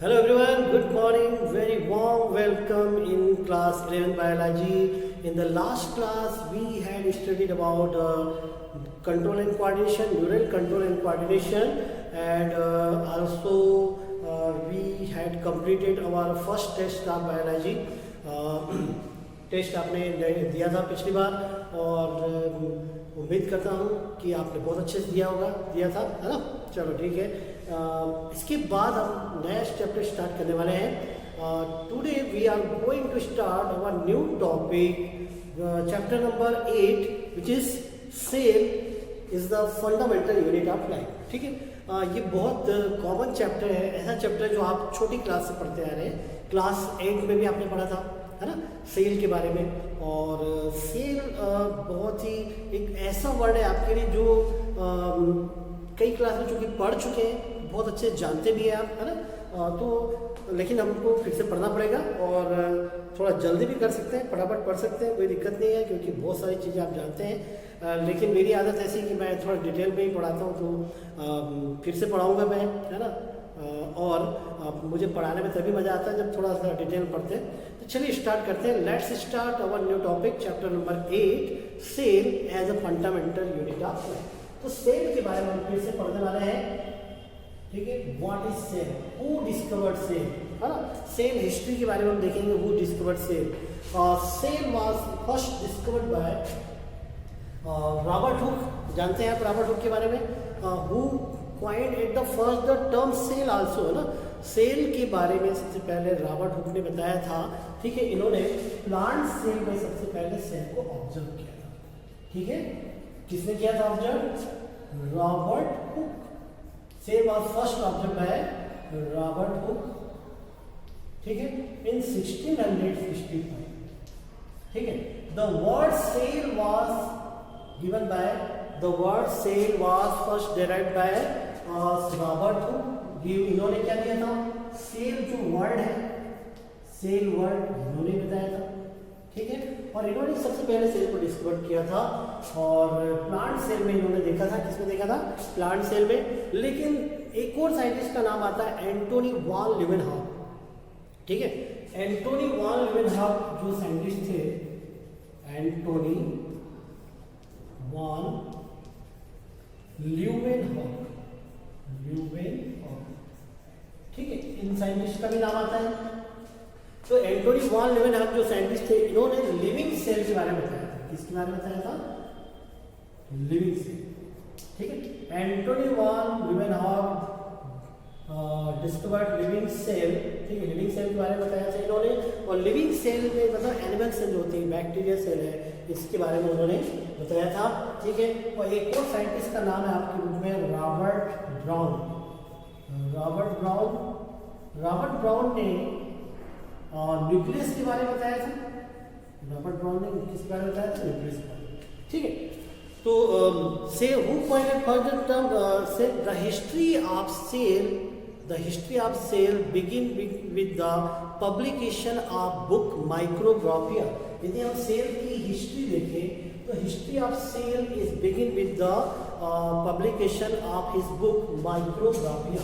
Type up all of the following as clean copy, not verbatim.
Hello everyone, good morning, very warm welcome in class 11 biology. In the last class we had studied about control and coordination, neural control and coordination, and also we had completed our first test of biology. Test आपने दिया था पिछली बार और उम्मीद करता हूँ कि आपने बहुत अच्छे से दिया था, है ना। चलो ठीक है, इसके बाद हम नया चैप्टर स्टार्ट करने वाले हैं। Today we are going to start our new topic, chapter number 8 which is cell is the fundamental unit of life. ठीक है, ये बहुत कॉमन चैप्टर है, ऐसा चैप्टर है जो आप छोटी क्लास से पढ़ते आ रहे हैं। क्लास 8 में भी आपने पढ़ा था, है ना, सेल के बारे में। और सेल बहुत ही एक ऐसा वर्ड है आपके लिए जो कई क्लास में चूँकि पढ़ चुके हैं, बहुत अच्छे जानते भी हैं आप, है ना। तो लेकिन हमको फिर से पढ़ना पड़ेगा और थोड़ा जल्दी भी कर सकते हैं, फटाफट पढ़ सकते हैं, कोई दिक्कत नहीं है क्योंकि बहुत सारी चीज़ें आप जानते हैं। लेकिन मेरी आदत ऐसी है कि मैं थोड़ा डिटेल में ही पढ़ाता हूँ, तो फिर से पढ़ाऊँगा मैं, है ना। और मुझे पढ़ाने में तभी मज़ा आता है जब थोड़ा सा डिटेल पढ़ते हैं। तो चलिए स्टार्ट करते हैं। Let's start our new topic, chapter number 8, cell as a fundamental unit of life. तो सेल के बारे में हम फिर से पढ़ने वाले हैं। ठीक है, what is cell, who discovered cell, है ना। सेल हिस्ट्री के बारे में हम देखेंगे, who discovered cell. Cell was first discovered by Robert Hooke. जानते हैं आप रॉबर्ट हुक के बारे में, who coined at the first the term cell also, है ना। सेल के बारे में सबसे पहले रॉबर्ट हुक ने बताया था। ठीक है, इन्होंने प्लांट सेल में सबसे पहले सेल को ऑब्जर्व किया था। ठीक है, किसने किया था observe? Robert Hooke. Cell was first observe by Robert Hooke. ठीक है, इन 1655। ठीक है, the word cell was given by, the word cell was first derived by Robert Hooke. इन्होंने क्या दिया था? सेल जो वर्ड है, सेल वर्ड इन्होंने बताया था। ठीक है, और इन्होंने सबसे पहले सेल को डिस्कवर किया था और प्लांट सेल में इन्होंने देखा था। किसमें देखा था? प्लांट सेल में। लेकिन एक और साइंटिस्ट का नाम आता है एंटोनी वॉन लीवेनहॉक। ठीक है, एंटोनी वॉन लीवेनहॉक जो साइंटिस्ट थे, एंटोनी वॉन ल्यूवेनहॉक। ठीक है, इन साइंटिस्ट का भी नाम आता है। तो एंटोनी वॉन लीवेनहॉक जो साइंटिस्ट थे, इन्होंने लिविंग सेल के बारे में बताया था। किसके बारे में बताया था? Living cell. ठीक है, Antonie von Leeuwenhoek discovered living cell. ठीक है, लिविंग सेल के बारे में बताया था इन्होंने। और लिविंग सेल में मतलब एनिमल सेल होती है, बैक्टीरिया सेल है, इसके बारे में उन्होंने बताया था। ठीक है, और एक और साइंटिस्ट का नाम है आपके बुक में Robert brown. Robert brown, Robert brown ने न्यूक्लियस के बारे में बताया था। रॉबर्ट ब्राउन ने किस बारे में बताया था? न्यूक्लियस के बारे में। ठीक है, तो से हु पॉइंटेड फर्दर टर्म से the history of cell, the history of cell begin with the publication of book Micrographia. यदि हम सेल की हिस्ट्री देखें तो history of cell is begin with the publication of his book Micrographia.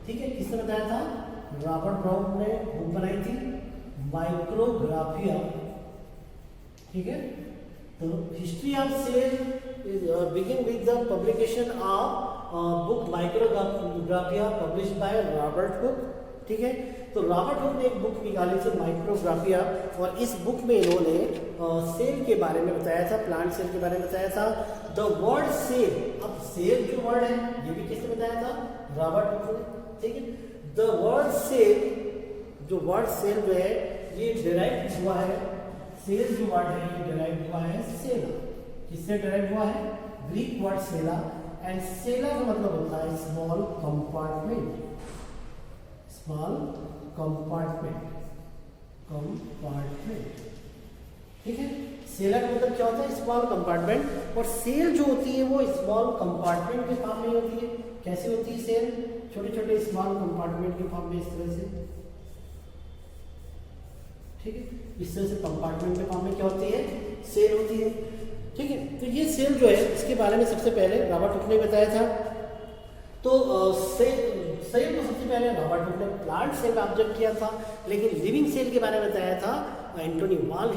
ठीक है, किसने बताया था? रॉबर्ट ब्राउन ने बुक बनाई थी माइक्रोग्राफिया। ठीक है, तो history of cell is begin with the publication of book Micrographia published by Robert Hooke. ठीक है, तो रॉबर्ट हुक ने एक बुक निकाली थी माइक्रोग्राफिया, और इस बुक में इन्होंने सेल के बारे में बताया था, प्लांट सेल के बारे में बताया था। द वर्ड सेल, अब सेल जो वर्ड है ये भी किसने बताया था? रॉबर्ट हुक ने। ठीक है, द वर्ड सेल, जो वर्ड सेल जो है ये डिराइव हुआ है, सेल जो वर्ड है ये डिराइव हुआ है सेला। किससे डिराइव हुआ है? Greek word cella. And cella का मतलब होता है small compartment, small compartment, compartment. ठीक है, सेला का मतलब क्या होता है? Small compartment. और सेल जो होती है वो स्मॉल कंपार्टमेंट के फॉर्म में होती है। कैसे होती है सेल? छोटे छोटे स्मॉल कंपार्टमेंट के फॉर्म में, इस तरह से। ठीक है, इस तरह से कंपार्टमेंट के फॉर्म में क्या होती है? सेल होती है। ठीक है, तो ये सेल जो है इसके बारे में सबसे पहले रॉबर्ट हुक ने बताया था। तो सेल को सबसे पहले रॉबर्ट हुक ने प्लांट सेल में ऑब्जर्व किया था, लेकिन लिविंग सेल के बारे में बताया था एंटोनी वान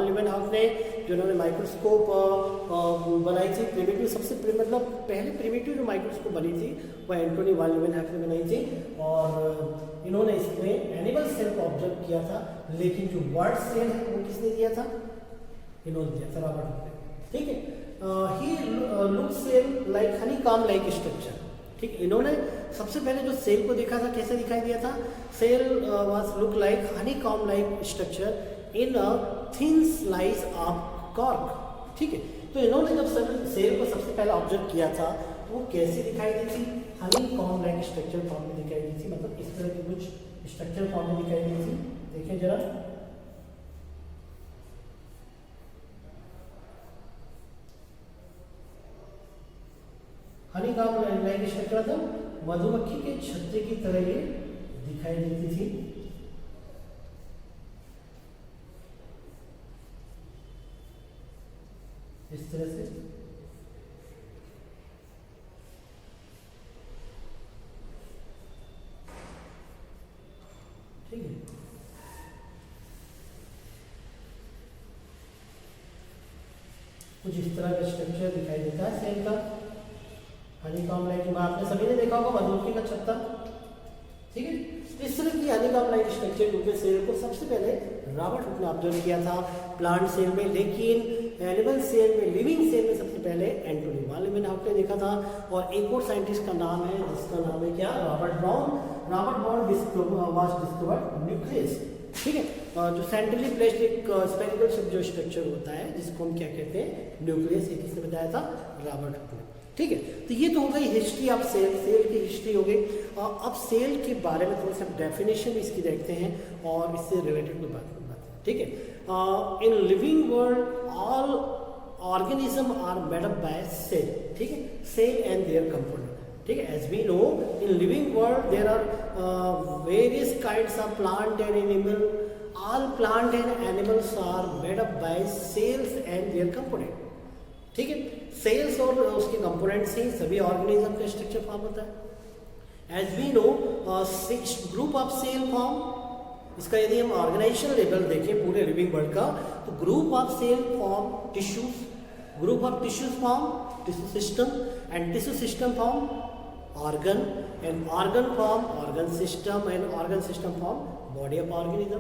लीवेनहॉफ ने, जिन्होंने माइक्रोस्कोप बनाई थी। प्रिमिटिव सबसे मतलब पहले प्रिमिटिव जो माइक्रोस्कोप बनी थी वह एंटोनी वान लीवेनहॉफ ने बनाई थी, और इन्होंने इसमें एनिमल सेल को ऑब्जर्व किया था, लेकिन जो बर्ड सेल है वो किसने दिया था? इन्होंने दिया था, रॉबर्ट हुक ने। ठीक है, he look cell like honeycomb like structure. ठीक, इन्होंने सबसे पहले जो सेल को देखा था कैसे दिखाई दिया था? Cell was look like honeycomb like structure in a thin slice of cork. ठीक है, तो इन्होंने जब सेल को सबसे पहले ऑब्जर्व किया था तो वो कैसे दिखाई दी थी? Honey comb like structure form में दिखाई दी थी, मतलब इस तरह की कुछ स्ट्रक्चर फॉर्म में दिखाई दी थी। देखिए जरा, हनी कॉम्ब लाइक स्ट्रक्चर था, मधुमक्खी के छत्ते की तरह ये दिखाई देती थी। इस तरह से ठीक है। कुछ इस तरह का स्ट्रक्चर दिखाई देता है सेल का, हनी कॉम्ब लाइक। आपने सभी ने देखा होगा मधुमक्खी का छत्ता। ठीक है, इस तरह की हनी कॉम्ब लाइक स्ट्रक्चर क्योंकि सेल को सबसे पहले रॉबर्ट हुक ने ऑब्जर्व किया था प्लांट सेल में, लेकिन एनिमल सेल में, लिविंग सेल में सबसे पहले एंटोनी वान लीवेनहॉफ ने देखा था। और एक और साइंटिस्ट का नाम है जिसका नाम है क्या? Robert brown was discovered nucleus. ठीक है, जो सेंट्रली प्लेस्ड एक स्फेरिकल जो स्ट्रक्चर होता है जिसको हम क्या कहते हैं? न्यूक्लियस। ये किसने बताया था? रॉबर्ट हुक ने। ठीक है, तो ये तो हो गई हिस्ट्री ऑफ सेल, सेल की हिस्ट्री हो गई। अब सेल के बारे में थोड़ा सा डेफिनेशन इसकी देखते हैं और इससे रिलेटेड कोई बात करते हैं। ठीक है, in living world all organism are made up by cell. ठीक है, सेल एंड देयर कंपोनेंट। ठीक है, as we know in living world there are various kinds of plant and animal. All plant and animals are made up by cells and their component. ठीक है, sales और उसके component से सभी organism का structure form होता है। As we know group of cell form, इसका यदि हम ऑर्गेनाइजेशन लेवल देखें पूरे लिविंग वर्ल्ड का, तो group of cell form tissues, group of tissues form tissue system, and tissue system form organ, and organ form organ system, and organ system form body of organism.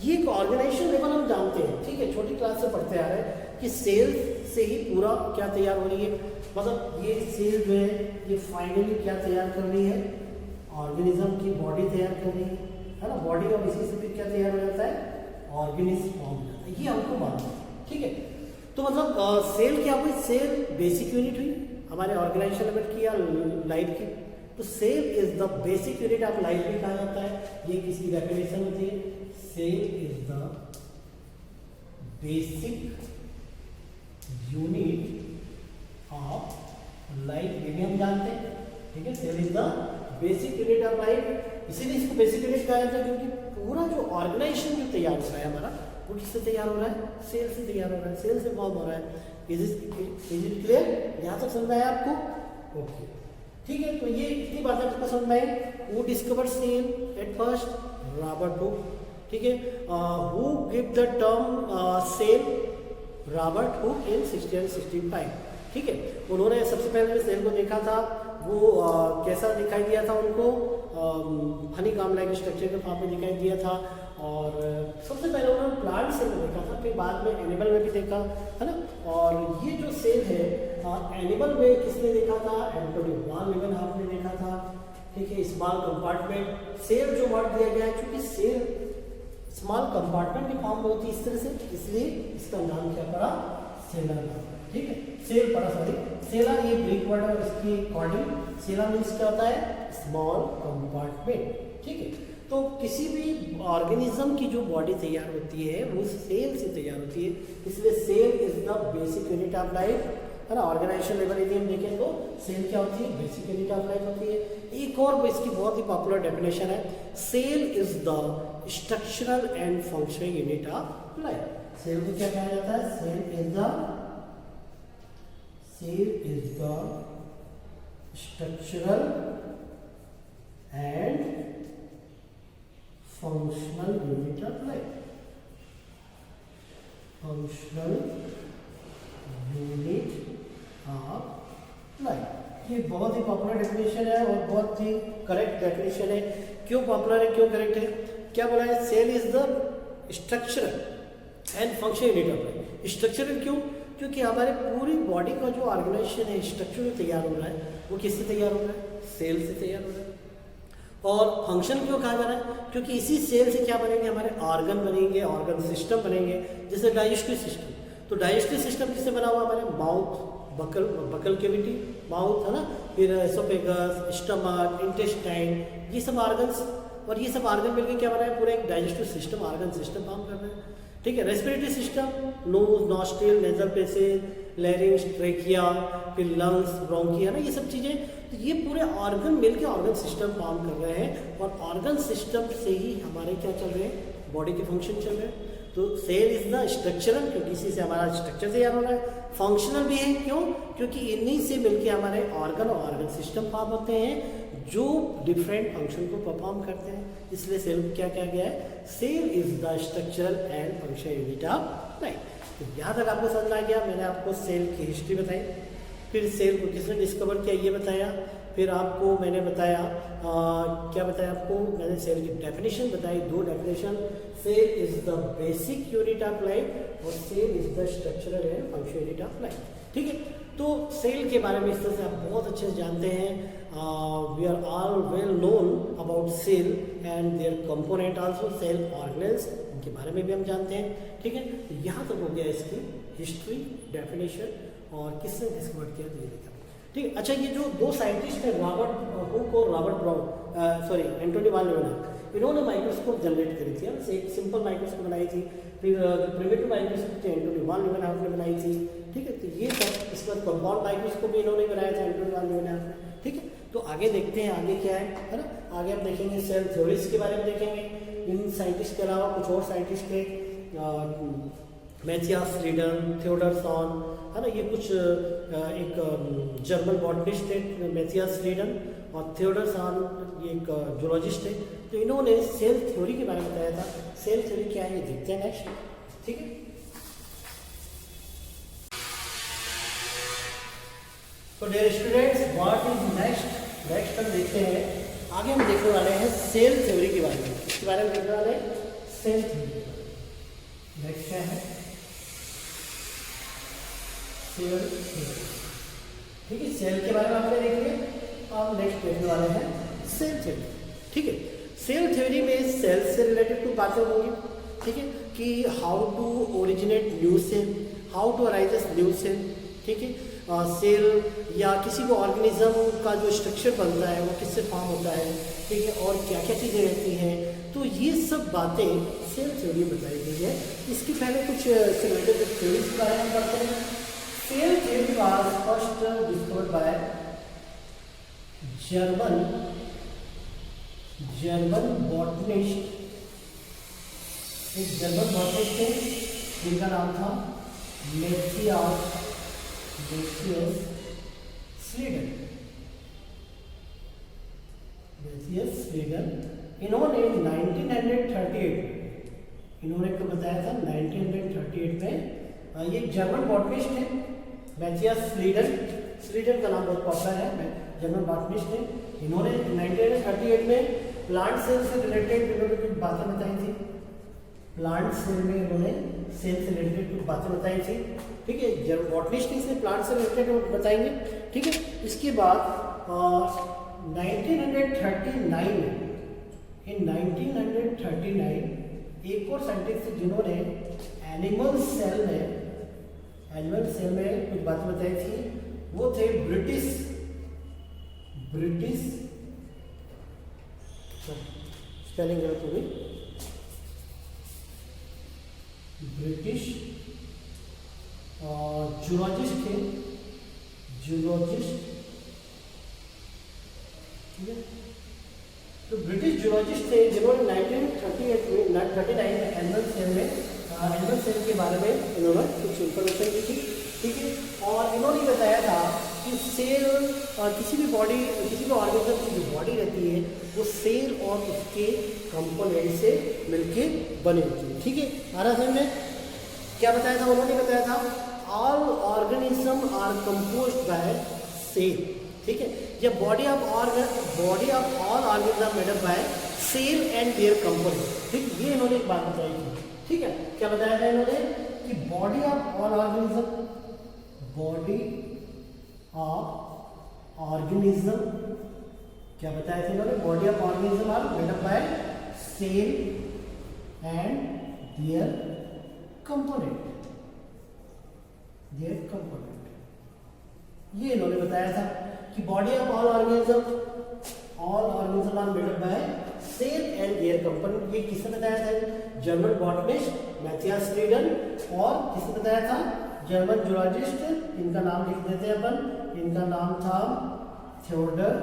ये एक organisation level हम जानते हैं। ठीक है, छोटी क्लास से पढ़ते आ रहे हैं कि सेल से ही पूरा क्या तैयार हो रही है, मतलब ये सेल जो है ये फाइनली क्या तैयार कर रही है? ऑर्गेनिज्म की बॉडी तैयार कर रही है ना। बॉडी और इसी से फिर क्या तैयार हो जाता है? ऑर्गेनिज्म फॉर्म हो जाता है। ये हमको मालूम है। ठीक है, तो मतलब सेल क्या हुई? सेल बेसिक यूनिट हुई हमारे ऑर्गेनाइजेशन लेवल की या लाइफ की। तो cell is the basic unit of life भी कहा जाता है। ये किसकी डेफिनेशन होती है? Cell is the basic unit of life, ये भी हम जानते हैं। ठीक है, cell is the basic unit of life. इसीलिए इसको बेसिक यूनिट कहा जाता है क्योंकि पूरा जो ऑर्गेनाइजेशन जो तैयार हो रहा है हमारा, वो किससे तैयार हो रहा है? सेल से तैयार हो रहा है, सेल से फॉर्म हो रहा है। Is it clear? यहाँ तक समझ आया आपको? ओके, ठीक है, तो ये इतनी बातें आपको समझ में आई। Who discover cell at first? Robert Hooke. ठीक है, who give the term cell? Robert Hooke in 1665। ठीक है, उन्होंने सबसे पहले सेल को देखा था, वो कैसा दिखाई दिया था उनको? हनी कॉम्ब लाइक स्ट्रक्चर के फॉर्म में दिखाई दिया था। और सबसे पहले उन्होंने प्लांट सेल में देखा था, फिर बाद में एनिमल में भी देखा, है ना। और ये जो सेल है एनिमल में किसने देखा था? एंटोनी वान लीवेनहॉफ ने देखा था। ठीक है, स्मॉल कंपार्टमेंट सेल जो वर्ड दिया गया है, क्योंकि सेल स्मॉल कंपार्टमेंट की फॉर्म में होती है इस तरह से, इसलिए इसका नाम क्या पड़ा? सेला नाम। ठीक है, सेल पड़ा, सॉरी सेला ये ग्रीक वर्ड है, इसकी अकॉर्डिंग सेला मीन्स क्या होता है? Small compartment. ठीक है, तो किसी भी ऑर्गेनिज्म की जो बॉडी तैयार होती है वो सेल से तैयार होती है, इसलिए cell is the basic unit of life, है ना। ऑर्गेनाइजेशन लेवल यदि हम देखें तो सेल क्या होती है? बेसिक यूनिट ऑफ लाइफ होती है। एक और इसकी बहुत ही पॉपुलर डेफिनेशन है, cell is the structural and functional unit of life. Cell को क्या कहा जाता है? Cell is the structural and functional unit of life. Functional unit of life. ये बहुत ही पॉपुलर डेफिनेशन है और बहुत ही करेक्ट डेफिनेशन है। क्यों पॉपुलर है, क्यों करेक्ट है? क्या बोला है? Cell is the structural and function unit of life. Structural क्यों? क्योंकि हमारे पूरी बॉडी का जो ऑर्गेनाइजेशन है, स्ट्रक्चर जो तैयार हो रहा है वो किससे तैयार हो रहा है? सेल से तैयार हो रहा है। और फंक्शन क्यों कहा जा रहा है? क्योंकि इसी सेल से क्या बनेंगे? हमारे ऑर्गन बनेंगे, ऑर्गन सिस्टम बनेंगे, जैसे डाइजेस्टिव सिस्टम। तो डाइजेस्टिव सिस्टम किससे बना हुआ? हमारे माउथ, बकल कैविटी, माउथ है ना, फिर एसोफेगस, स्टमक, इंटेस्टाइन, ये सब ऑर्गन्स, और ये सब ऑर्गन मिलकर क्या बना है? पूरा एक डाइजेस्टिव सिस्टम, ऑर्गन सिस्टम काम कर रहे हैं। ठीक है। Respiratory system, nose, nostril, nasal passage, larynx, trachea, फिर लंग्स, ब्रोंकी, है ना, ये सब चीज़ें। तो ये पूरे ऑर्गन मिलके ऑर्गन सिस्टम काम कर रहे हैं, और ऑर्गन सिस्टम से ही हमारे क्या चल रहे हैं? बॉडी के फंक्शन चल रहे हैं। तो सेल इज द स्ट्रक्चरल, क्योंकि इसी से हमारा स्ट्रक्चर तैयार हो रहा है। फंक्शनल भी है, क्यों? क्योंकि इन्हीं से मिलके हमारे ऑर्गन और ऑर्गन सिस्टम फॉर्म होते हैं जो डिफरेंट फंक्शन को परफॉर्म करते हैं। इसलिए सेल को क्या कहा गया है? Cell is the structural and function unit of life. तो यहाँ तक आपको समझ आ गया। मैंने आपको सेल की हिस्ट्री बताई, फिर सेल को किसने डिस्कवर किया ये बताया, फिर आपको मैंने बताया क्या बताया आपको? मैंने सेल की डेफिनेशन बताई, 2 definition. Cell is the basic unit of life और cell is the structural and function unit of life. ठीक है। तो सेल के बारे में इस तरह से आप बहुत अच्छे से जानते हैं। We are all well known about cell and their component also, cell organelles, इनके बारे में भी हम जानते हैं। ठीक है। तो यहाँ तक हो गया इसकी हिस्ट्री, डेफिनेशन और किसने डिस्कवर किया ये देखा। ठीक है। अच्छा, ये जो 2 साइंटिस्ट हैं, रॉबर्ट हुक और रॉबर्ट ब्राउन, एंटोनी वान लीवेनहॉफ, इन्होंने माइक्रोस्कोप जनरेट करी थी। एक सिंपल माइक्रोस्कोप बनाई थी, फिर प्रिमिटिव माइक्रोस्कोप एंटोनी वान लीवेनहॉफ ने बनाई थी। ठीक है। तो ये सब, इसके बाद कंपाउंड माइक्रोस्कोप भी इन्होंने बनाया था, एंटोनी वान लीवेनहॉफ ने। ठीक है। तो आगे देखते हैं आगे क्या है ना। आगे हम देखेंगे सेल थ्योरीज के बारे में देखेंगे। इन साइंटिस्ट के अलावा कुछ और साइंटिस्ट थे, मैथियास स्लीडन, थियोडर सॉन, है ना, ये कुछ एक जर्मन बॉटनिस्ट थे, मैथियास स्लीडन, और थियोडर सॉन ये एक जूलॉजिस्ट थे। तो इन्होंने सेल थ्योरी के बारे में बताया था। सेल थ्योरी क्या है ये देखते हैं नेक्स्ट। ठीक है। तो dear students, what is next? Next हम देखते हैं, आगे हम देखने वाले हैं सेल थ्योरी के बारे में। इसके बारे में देखने वाले हैं सेल थ्योरी। नेक्स्ट क्या है? Cell theory. ठीक है। सेल के बारे में आपने देख लिया। अब नेक्स्ट देखने वाले हैं सेल थ्योरी। ठीक है। सेल थ्योरी में सेल से रिलेटेड कुछ बातें होंगी। ठीक है, कि how to originate new cell, how to arise new cell. ठीक है। सेल या किसी भी ऑर्गेनिज्म का जो स्ट्रक्चर बनता है वो किससे फॉर्म होता है। ठीक है। और क्या क्या चीज़ें रहती हैं, तो ये सब बातें सेल थ्योरी बताई गई है। इसके पहले कुछ रिलेटेड थ्योरीज के बारे में पढ़ते हैं। Cell theory was first discovered by German botanist, एक जर्मन बॉटनिस्ट थे जिनका नाम था मैथियास स्लीडन। इन्होंने 1938 इन्होंने को बताया था 1938 में, ये जर्मन बॉटनिस्ट थे मैथियास स्लीडन का नाम बहुत पॉपुलर है, जर्मन बॉटनिस्ट थे। इन्होंने 1938 में प्लांट सेल से रिलेटेड इन्होंने कुछ बातें बताई थी। प्लांट सेल में इन्होंने सेल से रिलेटेड कुछ बातें बताई थी। ठीक है। जब बॉटनिस्ट इसने प्लांट से रिलेटेड बताएंगे। ठीक है। इसके बाद 1939 में, इन 1939 एक और साइंटिस्ट जिन्होंने एनिमल सेल में कुछ बातें बताई थी, वो थे ब्रिटिश स्पेलिंग गलत हो गई, ब्रिटिश जूलॉजिस्ट थे, ठीक है। तो ब्रिटिश जूलॉजिस्ट थे जिन्होंने 1939 में एनिमल सेल के बारे में इन्होंने कुछ इंफॉर्मेशन दी थी। ठीक है। और इन्होंने बताया था कि सेल और किसी भी ऑर्गेनिज्म की जो बॉडी रहती है वो सेल और उसके कंपोनेंट से मिलके बनी होती है। ठीक है, आ रहा समझ में? क्या बताया था उन्होंने? बताया था all organism are composed by cell. ठीक है, ये body of all organism made up by cell and their component. ठीक, ये इन्होंने एक बात बताई थी। ठीक है, क्या बताया था इन्होंने कि बॉडी ऑफ ऑल ऑर्गेनिज्म, क्या बताया था इन्होंने? Body of organism are made up by cell and their component. ये इन्होंने बताया था कि body of all organism are made up by cell and their component. ये किसने बताया था? German botanist Matthias Frieden. और किसने बताया था? German zoologist. इनका नाम लिख देते हैं अपन, इनका नाम था थियोडर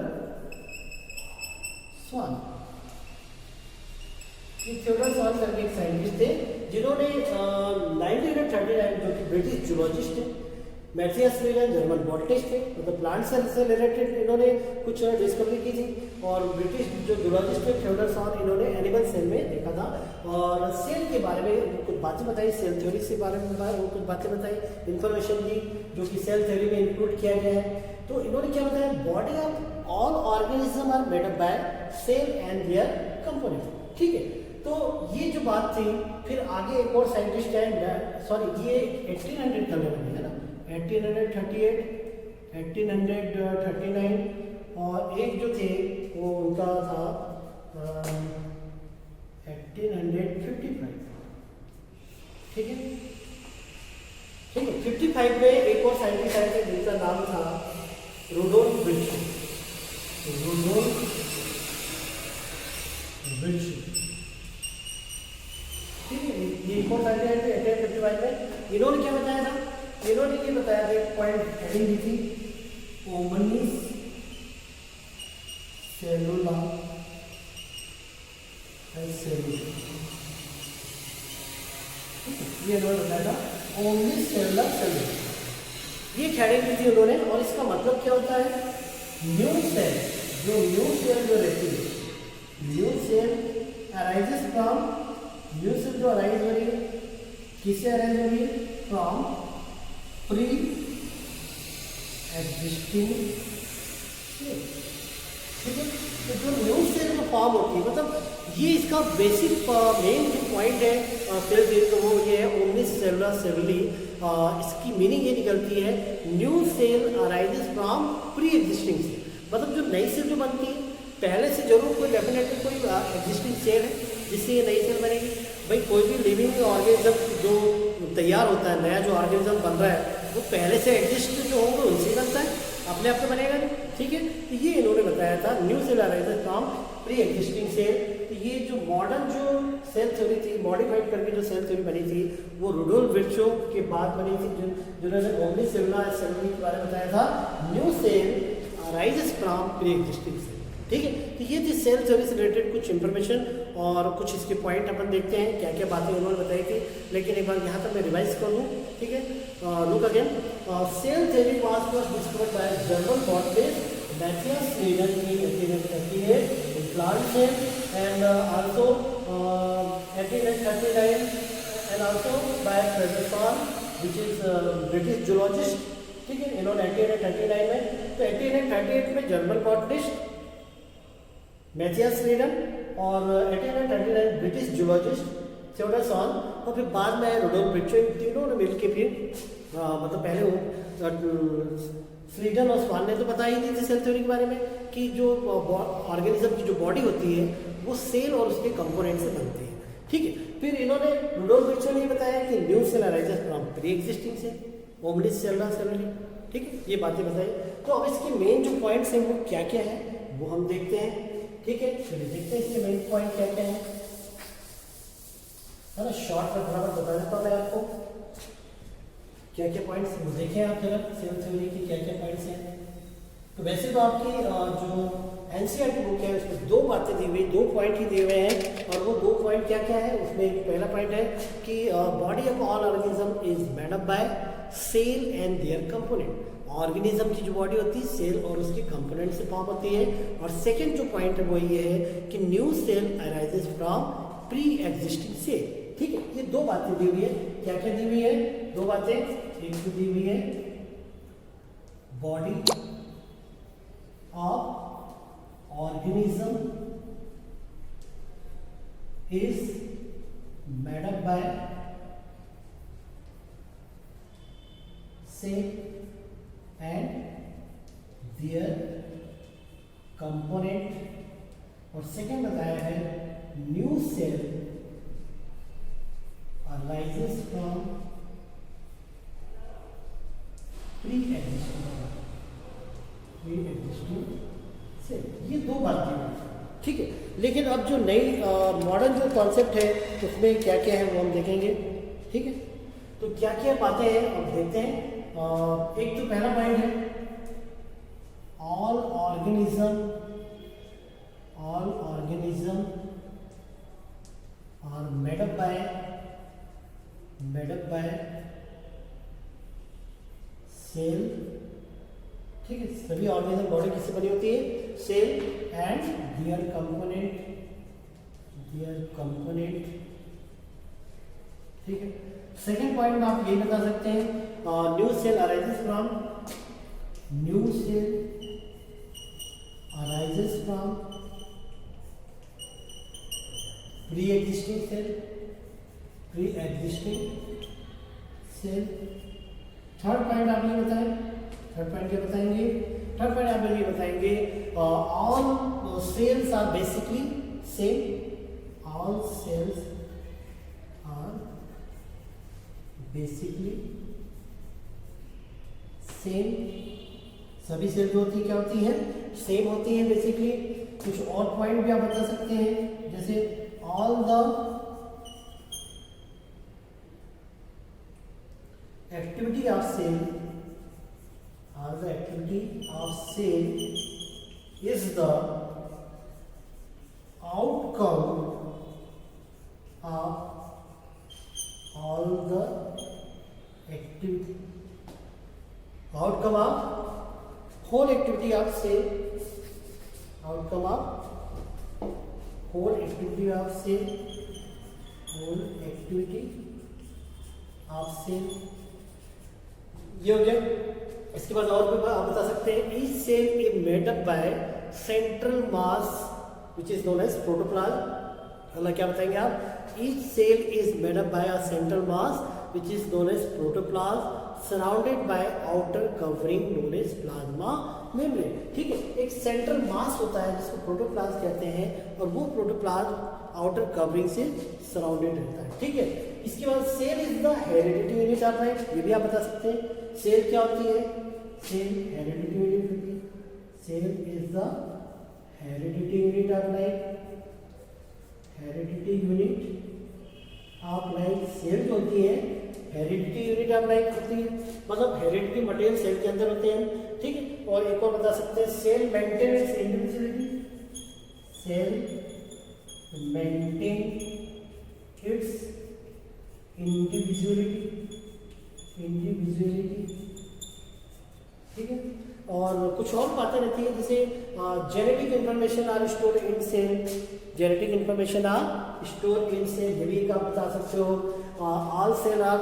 स्वान। थियोडर स्वान करके एक साइंटिस्ट थे जिन्होंने 1939, जो कि ब्रिटिश जूलॉजिस्ट है, मैथियास फ्रीडन जर्मन बॉटनिस्ट थे, मतलब प्लांट से रिलेटेड इन्होंने कुछ डिस्कवरी की थी। और ब्रिटिश जो जूलॉजिस्ट थे थियोडर स्वान, इन्होंने एनिमल सेल में देखा था और सेल के बारे में कुछ बातें बताई, सेल थ्योरी के बारे में कुछ बातें बताई, इन्फॉर्मेशन दी जो कि सेल थ्योरी में इंक्लूड किया गया है। तो इन्होंने क्या बताया? Body of all organism are made up by cell and their component. ठीक है, तो ये जो बात थी, फिर आगे एक और साइंटिस्ट है, सॉरी ये 1800 का लेवल है ना, 1838, 1839 और एक जो थे वो उनका था 1855। ठीक है, 55 में एक और साइंटिस्ट आए थे जिनका नाम था रुडोल्फ विल्सन। ठीक है, ये एक और साइंटिस्ट आए थे 1855 में। इन्होंने क्या बताया था? इन्होंने ये बताया था, एक पॉइंट हेडिंग दी थी, ओमनिस सेलुला सेलुला। ये इन्होंने बताया था ओमनिस सेलुला सेलुला। ये हेडिंग दी थी उन्होंने। और इसका मतलब क्या होता है? न्यू सेल जो रहती है, new cell arises from, new cell जो अराइज हो रही है, किससे अराइज हो रही है? From pre existing cell. ठीक है, तो जो न्यू सेल जो फॉर्म होती है, मतलब ये इसका बेसिक मेन जो पॉइंट है सेल थ्योरी, तो वो ये है ओमनिस सेलुला सेलुली। इसकी मीनिंग ये निकलती है new cell arises from pre existing cell. मतलब जो नई सेल जो बनती है, पहले से जरूर कोई डेफिनेटली कोई एग्जिस्टिंग सेल है जिससे ये नई सेल बनेगी। भाई कोई भी लिविंग ऑर्गेनिज्म जो तैयार होता है, नया जो ऑर्गेनिज्म बन रहा है, वो पहले से एग्जिस्ट जो होंगे उनसे बनता है, अपने आप में बनेगा नहीं। ठीक है, तो ये इन्होंने बताया था new cell arises from pre existing cell. तो ये जो मॉडर्न जो सेल थ्योरी थी, मॉडिफाइड करके जो सेल थ्योरी बनी थी, वो रुडोल्फ विर्चो के बाद बनी थी, जिन्होंने ओमनिस सेलुला सेलुली के बारे में बताया था new cell arises from pre existing cell. ठीक है, तो ये थी सेल थ्योरी से रिलेटेड कुछ इंफॉर्मेशन और कुछ इसके पॉइंट अपन देखते हैं क्या क्या बातें उन्होंने बताई थी। लेकिन एक बार यहाँ तक मैं रिवाइज कर लूँ। ठीक है, look again, cell theory was discovered by German botanist Matthias Frieden in 1838 in plant cell, and also 1839 and also by Frederick, which is British zoologist। ठीक है, इन्होंने 1839 में, तो 1838 में जर्मन बॉटनिस्ट मैथियास फ्रीडन और 1839 ब्रिटिश जूलॉजिस्ट थियोडर स्वान, और फिर बाद में रुडोल्फ विर्चो। तीनों ने मिलकर फिर मतलब पहले वो फ्रीडन और स्वान ने तो बता ही दी थी सेल थ्योरी के बारे में कि जो ऑर्गेनिज्म की जो बॉडी होती है वो सेल और उसके कंपोनेंट से बनती है। ठीक है, फिर इन्होंने रुडोल्फ विर्चो ने बताया कि new cell arises from pre existing cell, ओमनिस सेलुला सेलुली। ठीक है, ये बातें बताई। तो अब इसके मेन जो पॉइंट्स हैं वो क्या क्या है वो हम देखते हैं। ठीक है, चलिए देखते हैं इसके मेन पॉइंट क्या क्या है ना। शॉर्ट में बराबर बता देता हूँ मैं आपको क्या क्या पॉइंट्स हैं, देखें आप जरा सेल थ्योरी की क्या क्या पॉइंट्स हैं। तो वैसे तो आपकी जो एनसीईआरटी बुक है उसमें दो बातें दी हुई, दो पॉइंट ही दिए हुए हैं, और वो दो पॉइंट क्या क्या है उसमें एक पहला पॉइंट है कि body of all organism is made up by cell and their component. Organism की जो बॉडी होती है सेल और उसके कंपोनेंट से फॉर्म होती है। और सेकंड जो पॉइंट है वो ये है कि new cell arises from pre existing cell. ठीक है, ये दो बातें दी हुई है। क्या क्या दी हुई है? दो बातें। एक तो दी हुई है body of organism is made up by cell and their component. और सेकेंड बताया है new cell arises from pre existing cell. ये दो बातें हैं, ठीक है। लेकिन अब जो नई मॉडर्न जो कॉन्सेप्ट है उसमें क्या क्या है वो हम देखेंगे, ठीक है। तो क्या क्या बातें हैं अब देखते हैं। एक तो पहला पॉइंट है all organism are made up by cell. ठीक है, सभी ऑर्गेनिज्म बॉडी किससे बनी होती है? Cell and their component. ठीक है। सेकेंड पॉइंट में आप ये बता सकते हैं new cell arises from pre existing cell. Third point आप ये बताएं। थर्ड पॉइंट क्या बताएंगे? थर्ड पॉइंट आप ये बताएंगे all cells are basically same. All cells are basically same. सभी सेल जो होती है क्या होती है? सेम होती है बेसिकली। कुछ और पॉइंट भी आप बता सकते हैं, जैसे all the activity of cell is the outcome of all the activity, outcome of whole activity of cell, outcome of whole activity of cell, whole activity of cell। ये हो गया। इसके बाद और भी आप बता सकते हैं each cell is made up by central mass which is known as protoplasm. मतलब क्या बताएंगे आप? Each cell is made up by a central mass which is known as protoplasm surrounded by outer covering known as plasma membrane. ठीक है, एक central मास होता है जिसको प्रोटोप्लाज्म कहते हैं और वो प्रोटोप्लाज्म आउटर कवरिंग से सराउंडेड रहता है। ठीक है। इसके बाद cell is the heredity unit of life. ये भी आप बता सकते हैं सेल क्या होती है? सेल हेरिडिटी यूनिट होती है। Cell is the heredity unit of life. Heredity unit of life cell जो होती है हेरिडिटी यूनिट ऑफ लाइफ होती है, मतलब हेरिडिटी मटेरियल सेल के अंदर होते हैं। ठीक है। और एक और बता सकते हैं cell maintenance individuality. Cell maintain its individuality. ठीक है। और कुछ और बातें रहती है जैसे genetic information are store in cell. Genetic information are store in cell, ये भी एक आप बता सकते हो। All cell are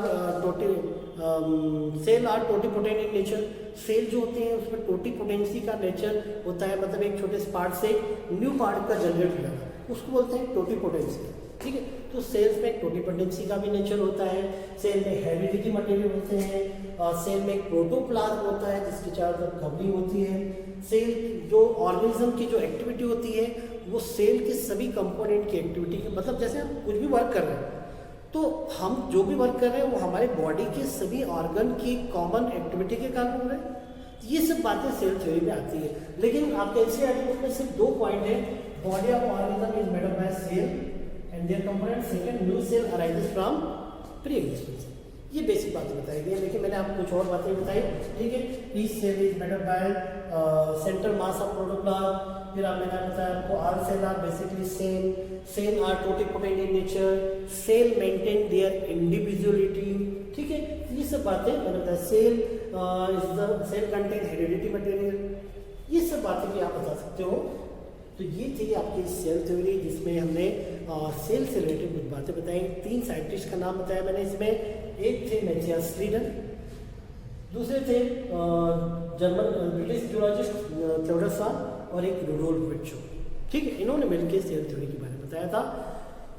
totipotent in nature. Cell जो होते हैं उसमें टोटीपोटेंसी का नेचर होता है, मतलब एक छोटे से पार्ट से न्यू पार्ट का जनरेट हो जाता है, उसको बोलते हैं टोटीपोटेंसी। ठीक है। तो सेल्स में टोटीपोटेंसी का भी नेचर होता है। सेल में हेरिडिटी मटेरियल होते हैं। सेल में एक प्रोटोप्लाज्म होता है जिसकी चारों तरफ कवरिंग होती है। सेल जो ऑर्गेनिज्म की जो एक्टिविटी होती है वो सेल के सभी कंपोनेंट की एक्टिविटी है, मतलब जैसे हम कुछ भी वर्क कर रहे हैं तो हम जो भी वर्क कर रहे हैं वो हमारे बॉडी के सभी ऑर्गन की कॉमन एक्टिविटी के कारण हो रहे हैं। ये सब बातें सेल थ्योरी में आती है। लेकिन आपके एनसीईआरटी बुक में सिर्फ दो पॉइंट है, body of organism is made up by cell and their component. Second, new cell arises from pre existing cell. ये बेसिक बातें बताई गई है, लेकिन मैंने आपको कुछ और बातें बताई। ठीक है। Each cell is made up by central mass of protoplasm फिर आप मैंने बताया आपको all cell are basically same, cell are totipotent in nature, cell maintain their individuality, ठीक है। ये सब बातें मैंने बताया, cell is the cell contain heredity material, ये सब बातें भी आप बता सकते हो। तो ये थी आपकी सेल थ्योरी जिसमें हमने सेल से रिलेटेड कुछ बातें बताई। 3 साइंटिस्ट का नाम बताया मैंने इसमें, एक थे मैथियास फ्रीडन, दूसरे थे जर्मन ब्रिटिश जूलॉजिस्ट थियोडोर स्वान और एक रुडोल्फ विर्चो, ठीक है। इन्होंने मिलकर सेल थ्योरी के बारे में बताया था।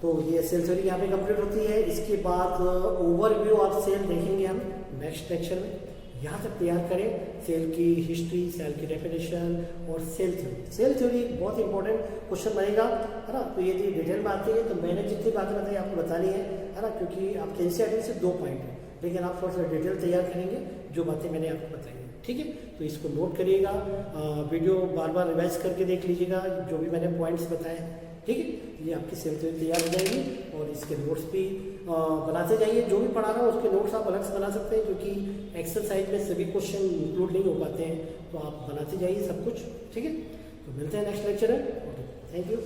तो ये सेल थ्योरी यहाँ पे कंप्लीट होती है। इसके बाद ओवरव्यू ऑफ सेल देखेंगे हम नेक्स्ट लेक्चर में। यहाँ तक तैयार करें सेल की हिस्ट्री, सेल की डेफिनेशन और सेल थ्योरी। सेल थ्योरी बहुत इंपॉर्टेंट क्वेश्चन बनेगा, है ना। तो ये डिटेल में आती है, तो मैंने जितनी बातें बताई आपको बतानी है ना, क्योंकि आपके एनसीईआरटी से 2 पॉइंट है, लेकिन आप थोड़ा सा डिटेल तैयार करेंगे जो बातें मैंने आपको बताई हैं, ठीक है। तो इसको नोट करिएगा, वीडियो बार बार रिवाइज करके देख लीजिएगा जो भी मैंने पॉइंट्स बताए, ठीक है। ये आपकी सेल थ्योरी तैयार हो जाएगी और इसके नोट्स भी बनाते जाइए। जो भी पढ़ा रहा हूँ उसके नोट्स आप अलग से बना सकते हैं, क्योंकि एक्सरसाइज में सभी क्वेश्चन इंक्लूड नहीं हो पाते हैं, तो आप बनाते जाइए सब कुछ, ठीक है। तो मिलते हैं नेक्स्ट लेक्चर में, थैंक यू।